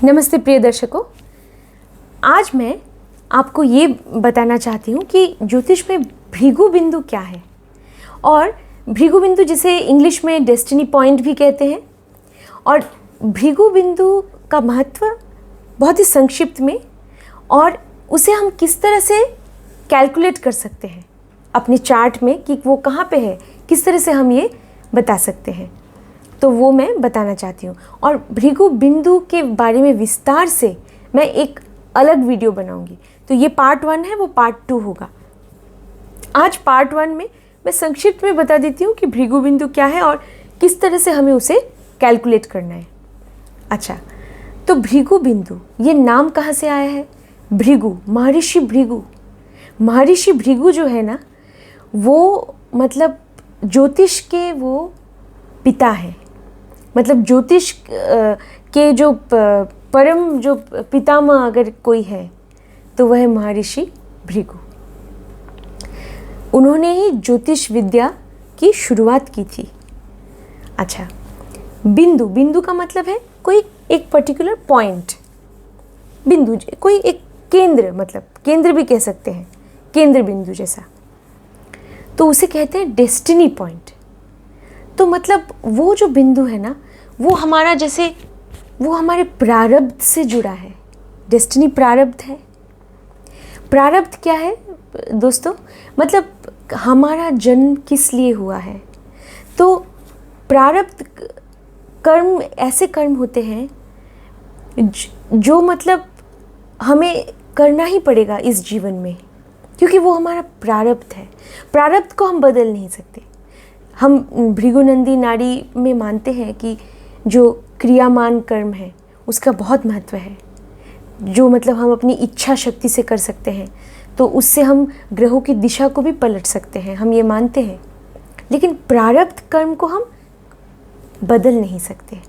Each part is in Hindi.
नमस्ते प्रिय दर्शकों, आज मैं आपको ये बताना चाहती हूँ कि ज्योतिष में भृगु बिंदु क्या है। और भृगु बिंदु जिसे इंग्लिश में डेस्टिनी पॉइंट भी कहते हैं। और भृगु बिंदु का महत्व बहुत ही संक्षिप्त में, और उसे हम किस तरह से कैलकुलेट कर सकते हैं अपने चार्ट में कि वो कहाँ पे है, किस तरह से हम ये बता सकते हैं, तो वो मैं बताना चाहती हूँ। और भृगु बिंदु के बारे में विस्तार से मैं एक अलग वीडियो बनाऊंगी। तो ये पार्ट 1 है, वो पार्ट 2 होगा। आज पार्ट 1 में मैं संक्षिप्त में बता देती हूँ कि भृगु बिंदु क्या है और किस तरह से हमें उसे कैलकुलेट करना है। अच्छा, तो भृगु बिंदु ये नाम कहाँ से आया है? भृगु, महर्षि भृगु। महर्षि भृगु जो है ना, वो मतलब ज्योतिष के वो पिता हैं। मतलब ज्योतिष के जो परम जो पितामह अगर कोई है तो वह महर्षि भृगु। उन्होंने ही ज्योतिष विद्या की शुरुआत की थी। अच्छा, बिंदु, बिंदु का मतलब है कोई एक पर्टिकुलर पॉइंट। बिंदु कोई एक केंद्र, मतलब केंद्र भी कह सकते हैं, केंद्र बिंदु जैसा, तो उसे कहते हैं डेस्टिनी पॉइंट। तो मतलब वो जो बिंदु है ना, वो हमारा जैसे वो हमारे प्रारब्ध से जुड़ा है। डेस्टिनी प्रारब्ध है। प्रारब्ध क्या है दोस्तों? मतलब हमारा जन्म किस लिए हुआ है। तो प्रारब्ध कर्म ऐसे कर्म होते हैं जो मतलब हमें करना ही पड़ेगा इस जीवन में, क्योंकि वो हमारा प्रारब्ध है। प्रारब्ध को हम बदल नहीं सकते। हम भृगुनंदी नाड़ी में मानते हैं कि जो क्रियामान कर्म है उसका बहुत महत्व है, जो मतलब हम अपनी इच्छा शक्ति से कर सकते हैं, तो उससे हम ग्रहों की दिशा को भी पलट सकते हैं, हम ये मानते हैं। लेकिन प्रारब्ध कर्म को हम बदल नहीं सकते।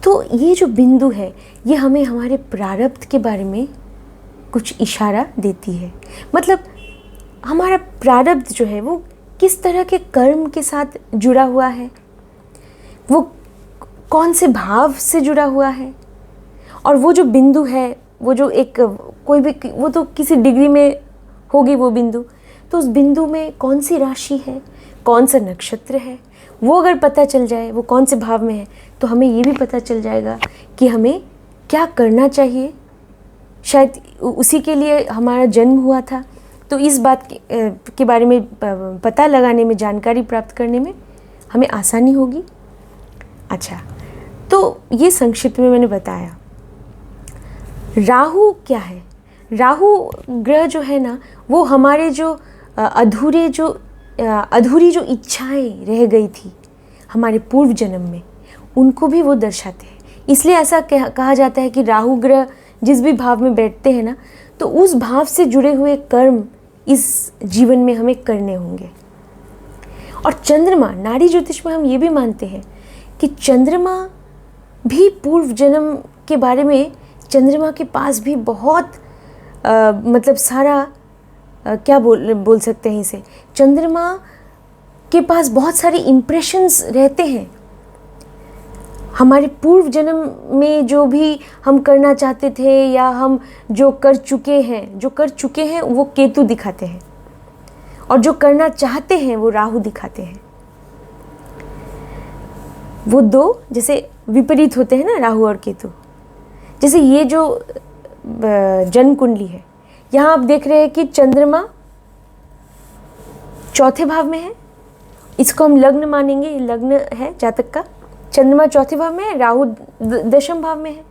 तो ये जो बिंदु है ये हमें हमारे प्रारब्ध के बारे में कुछ इशारा देती है। मतलब हमारा प्रारब्ध जो है वो किस तरह के कर्म के साथ जुड़ा हुआ है, वो कौन से भाव से जुड़ा हुआ है। और वो जो बिंदु है, वो जो एक कोई भी, वो तो किसी डिग्री में होगी वो बिंदु, तो उस बिंदु में कौन सी राशि है, कौन सा नक्षत्र है, वो अगर पता चल जाए वो कौन से भाव में है, तो हमें ये भी पता चल जाएगा कि हमें क्या करना चाहिए। शायद उसी के लिए हमारा जन्म हुआ था। तो इस बात के बारे में पता लगाने में, जानकारी प्राप्त करने में हमें आसानी होगी। अच्छा, तो ये संक्षिप्त में मैंने बताया। राहु क्या है? राहु ग्रह जो है ना, वो हमारे जो अधूरी जो इच्छाएं रह गई थी हमारे पूर्व जन्म में, उनको भी वो दर्शाते हैं। इसलिए ऐसा कहा जाता है कि राहु ग्रह जिस भी भाव में बैठते हैं ना, तो उस भाव से जुड़े हुए कर्म इस जीवन में हमें करने होंगे। और चंद्रमा, नाड़ी ज्योतिष में हम ये भी मानते हैं कि चंद्रमा भी पूर्व जन्म के बारे में, चंद्रमा के पास भी बहुत मतलब सारा क्या बोल सकते हैं इसे, चंद्रमा के पास बहुत सारे इम्प्रेशंस रहते हैं। हमारे पूर्व जन्म में जो भी हम करना चाहते थे या हम जो कर चुके हैं वो केतु दिखाते हैं, और जो करना चाहते हैं वो राहु दिखाते हैं। वो दो जैसे विपरीत होते हैं ना, राहु और केतु। जैसे ये जो जन्म कुंडली है, यहाँ आप देख रहे हैं कि चंद्रमा चौथे भाव में है। इसको हम लग्न मानेंगे, ये लग्न है जातक का। चंद्रमा चौथे भाव में है, राहु दशम भाव में है।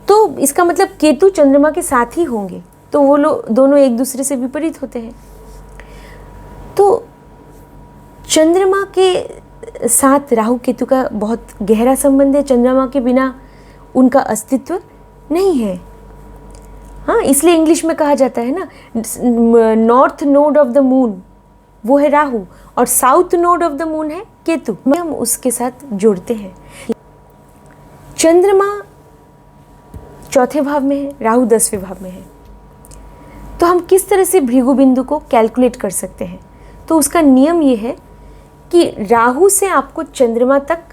तो इसका मतलब केतु चंद्रमा के साथ ही होंगे, तो वो लोग दोनों एक दूसरे से विपरीत होते हैं। तो चंद्रमा के साथ राहु केतु का बहुत गहरा संबंध है। चंद्रमा के बिना उनका अस्तित्व नहीं है। हाँ, इसलिए इंग्लिश में कहा जाता है ना, north node of the moon वो है राहु, और south node of the moon है केतु। हम उसके साथ जोड़ते हैं। चंद्रमा चौथे भाव में है, राहु 10वें भाव में है। तो हम किस तरह से भृगु बिंदु को कैलकुलेट कर सकते हैं? तो उसका नियम ये है कि राहु से आपको चंद्रमा तक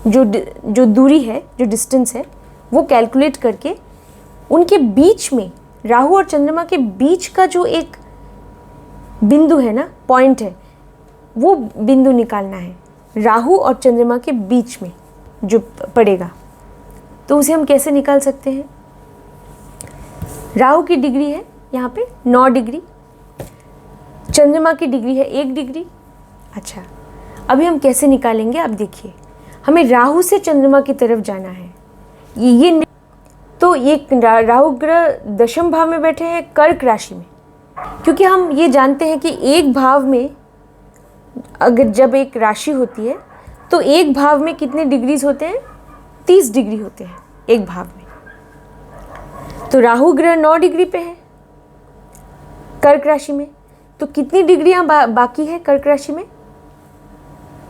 जो दूरी है, जो डिस्टेंस है, वो कैलकुलेट करके उनके बीच में, राहु और चंद्रमा के बीच का जो एक बिंदु है ना, पॉइंट है, वो बिंदु निकालना है राहु और चंद्रमा के बीच में जो पड़ेगा। तो उसे हम कैसे निकाल सकते हैं? राहु की डिग्री है यहाँ पे 9 डिग्री, चंद्रमा की डिग्री है 1 डिग्री। अच्छा, अभी हम कैसे निकालेंगे? अब देखिए, हमें राहु से चंद्रमा की तरफ जाना है। ये तो ये राहु ग्रह दशम भाव में बैठे हैं कर्क राशि में, क्योंकि हम ये जानते हैं कि एक भाव में अगर जब एक राशि होती है तो एक भाव में कितने डिग्रीज होते हैं? 30 डिग्री होते हैं एक भाव में। तो राहु ग्रह 9 डिग्री पे है कर्क राशि में, तो कितनी डिग्रियां बाकी है कर्क राशि में?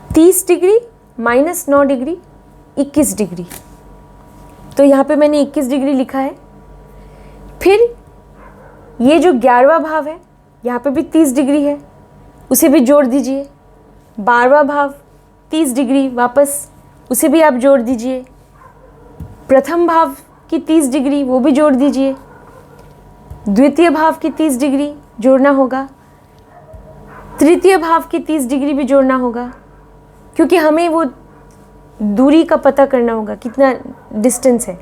30 डिग्री माइनस 9 डिग्री 21 डिग्री। तो यहाँ पे मैंने 21 डिग्री लिखा है। फिर ये जो 11वां भाव है, यहाँ पे भी 30 डिग्री है, उसे भी जोड़ दीजिए। 12वां भाव 30 डिग्री वापस, उसे भी आप जोड़ दीजिए। प्रथम भाव की 30 डिग्री, वो भी जोड़ दीजिए। द्वितीय भाव की 30 डिग्री जोड़ना होगा, तृतीय भाव की 30 डिग्री भी जोड़ना होगा, क्योंकि हमें वो दूरी का पता करना होगा, कितना डिस्टेंस है।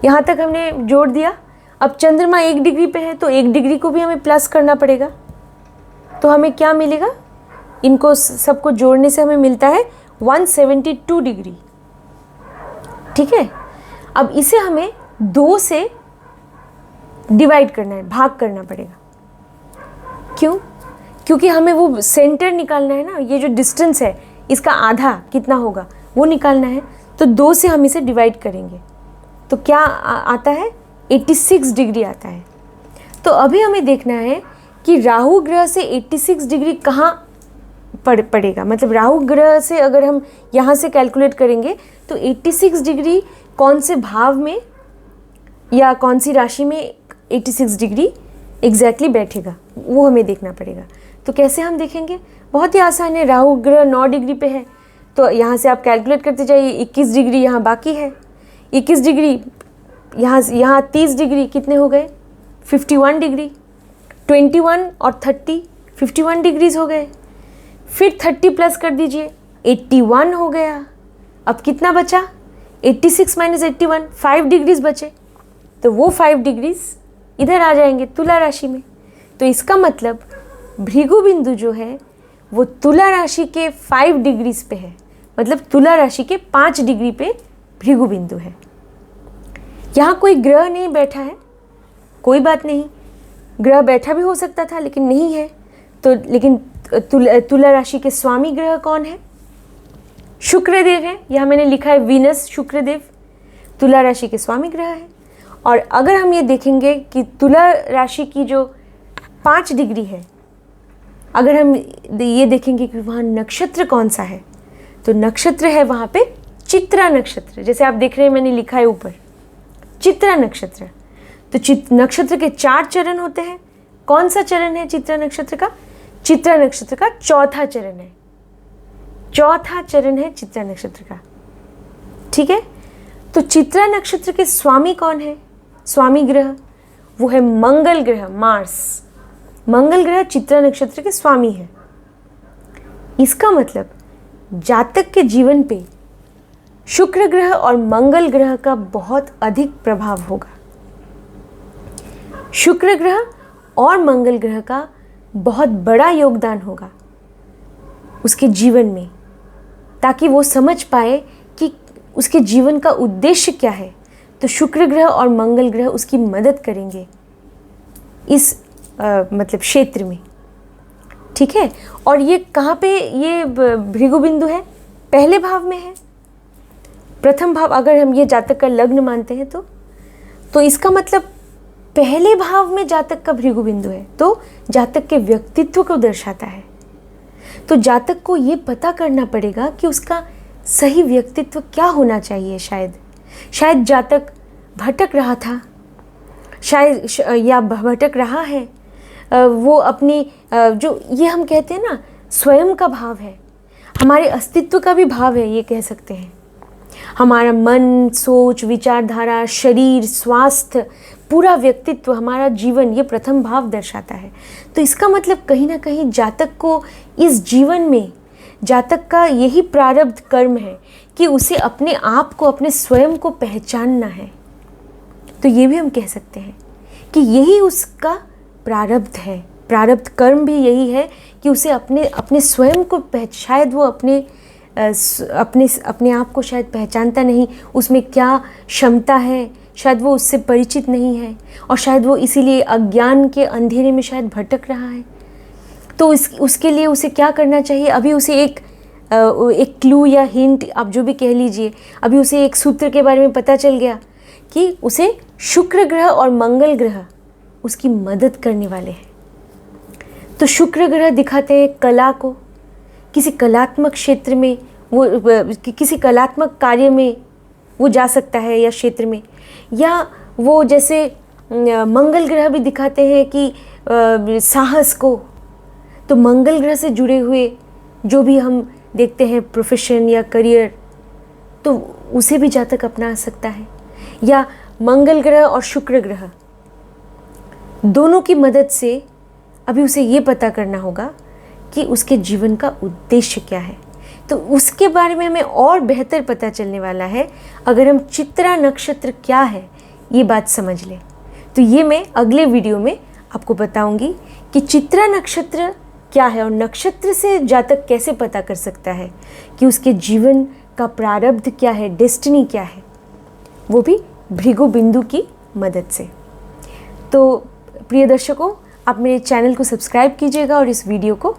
यहाँ तक हमने जोड़ दिया। अब चंद्रमा 1 डिग्री पे है तो 1 डिग्री को भी हमें प्लस करना पड़ेगा। तो हमें क्या मिलेगा? इनको सबको जोड़ने से हमें मिलता है 172 डिग्री। ठीक है, अब इसे हमें 2 से डिवाइड करना है, भाग करना पड़ेगा। क्यों? क्योंकि हमें वो सेंटर निकालना है ना, ये जो डिस्टेंस है इसका आधा कितना होगा वो निकालना है। तो 2 से हम इसे डिवाइड करेंगे तो क्या आता है? 86 डिग्री आता है। तो अभी हमें देखना है कि राहु ग्रह से 86 डिग्री कहाँ पड़ेगा। मतलब राहु ग्रह से अगर हम यहाँ से कैलकुलेट करेंगे तो 86 डिग्री कौन से भाव में या कौन सी राशि में 86 डिग्री एग्जैक्टली बैठेगा, वो हमें देखना पड़ेगा। तो कैसे हम देखेंगे? बहुत ही आसान है। राहु ग्रह 9 डिग्री पे है तो यहाँ से आप कैलकुलेट करते जाइए। 21 डिग्री यहाँ बाकी है, 21 डिग्री यहाँ 30 डिग्री कितने हो गए? 51 डिग्री। 21 और 30 51 डिग्रीज हो गए। फिर 30 प्लस कर दीजिए, 81 हो गया। अब कितना बचा? 86 माइनस 81, 5 डिग्रीज बचे। तो वो 5 डिग्रीज इधर आ जाएंगे तुला राशि में। तो इसका मतलब भृगु बिंदु जो है वो तुला राशि के 5 डिग्रीज पे है, मतलब तुला राशि के 5 डिग्री पे भृगु बिंदु है। यहाँ कोई ग्रह नहीं बैठा है, कोई बात नहीं, ग्रह बैठा भी हो सकता था लेकिन नहीं है। तो लेकिन तुला राशि के स्वामी ग्रह कौन है? शुक्रदेव है। यहाँ मैंने लिखा है वीनस, शुक्रदेव तुला राशि के स्वामी ग्रह है। और अगर हम ये देखेंगे कि तुला राशि की जो 5 डिग्री है, अगर हम ये देखेंगे कि वहाँ नक्षत्र कौन सा है, तो नक्षत्र है वहाँ पे चित्रा नक्षत्र। जैसे आप देख रहे हैं मैंने लिखा है ऊपर चित्रा नक्षत्र। तो नक्षत्र के 4 चरण होते हैं। कौन सा चरण है चित्रा नक्षत्र का? चित्रा नक्षत्र का 4था चरण है। 4था चरण है चित्रा नक्षत्र का। ठीक है, तो चित्रा नक्षत्र के स्वामी कौन है? स्वामी ग्रह वो है मंगल ग्रह, मार्स। मंगल ग्रह चित्रा नक्षत्र के स्वामी है। इसका मतलब जातक के जीवन पे शुक्र ग्रह और मंगल ग्रह का बहुत अधिक प्रभाव होगा। शुक्र ग्रह और मंगल ग्रह का बहुत बड़ा योगदान होगा उसके जीवन में, ताकि वो समझ पाए कि उसके जीवन का उद्देश्य क्या है। तो शुक्र ग्रह और मंगल ग्रह उसकी मदद करेंगे इस मतलब क्षेत्र में। ठीक है, और ये कहाँ पे ये भृगु बिंदु है? पहले भाव में है। प्रथम भाव अगर हम ये जातक का लग्न मानते हैं तो इसका मतलब पहले भाव में जातक का भृगु बिंदु है, तो जातक के व्यक्तित्व को दर्शाता है। तो जातक को ये पता करना पड़ेगा कि उसका सही व्यक्तित्व क्या होना चाहिए। शायद जातक भटक रहा था, शायद या भटक रहा है। वो अपनी जो ये हम कहते हैं ना स्वयं का भाव है, हमारे अस्तित्व का भी भाव है, ये कह सकते हैं। हमारा मन, सोच, विचारधारा, शरीर, स्वास्थ्य, पूरा व्यक्तित्व, हमारा जीवन, ये प्रथम भाव दर्शाता है। तो इसका मतलब कहीं ना कहीं जातक को इस जीवन में, जातक का यही प्रारब्ध कर्म है कि उसे अपने आप को, अपने स्वयं को पहचानना है। तो ये भी हम कह सकते हैं कि यही उसका प्रारब्ध है। प्रारब्ध कर्म भी यही है कि उसे अपने स्वयं को शायद वो अपने आप को शायद पहचानता नहीं, उसमें क्या क्षमता है, शायद वो उससे परिचित नहीं है, और शायद वो इसीलिए अज्ञान के अंधेरे में शायद भटक रहा है। तो उसके लिए उसे क्या करना चाहिए? अभी उसे एक क्लू या हिंट, आप जो भी कह लीजिए, अभी उसे एक सूत्र के बारे में पता चल गया कि उसे शुक्र ग्रह और मंगल ग्रह उसकी मदद करने वाले हैं। तो शुक्र ग्रह दिखाते हैं कला को, किसी कलात्मक क्षेत्र में वो, किसी कलात्मक कार्य में वो जा सकता है या क्षेत्र में, या वो जैसे मंगल ग्रह भी दिखाते हैं कि साहस को। तो मंगल ग्रह से जुड़े हुए जो भी हम देखते हैं प्रोफेशन या करियर, तो उसे भी जातक अपना सकता है। या मंगल ग्रह और शुक्र ग्रह दोनों की मदद से अभी उसे ये पता करना होगा कि उसके जीवन का उद्देश्य क्या है। तो उसके बारे में हमें और बेहतर पता चलने वाला है अगर हम चित्रा नक्षत्र क्या है ये बात समझ लें। तो ये मैं अगले वीडियो में आपको बताऊंगी कि चित्रा नक्षत्र क्या है और नक्षत्र से जातक कैसे पता कर सकता है कि उसके जीवन का प्रारब्ध क्या है, डेस्टिनी क्या है, वो भी भृगु बिंदु की मदद से। तो प्रिय दर्शकों, आप मेरे चैनल को सब्सक्राइब कीजिएगा और इस वीडियो को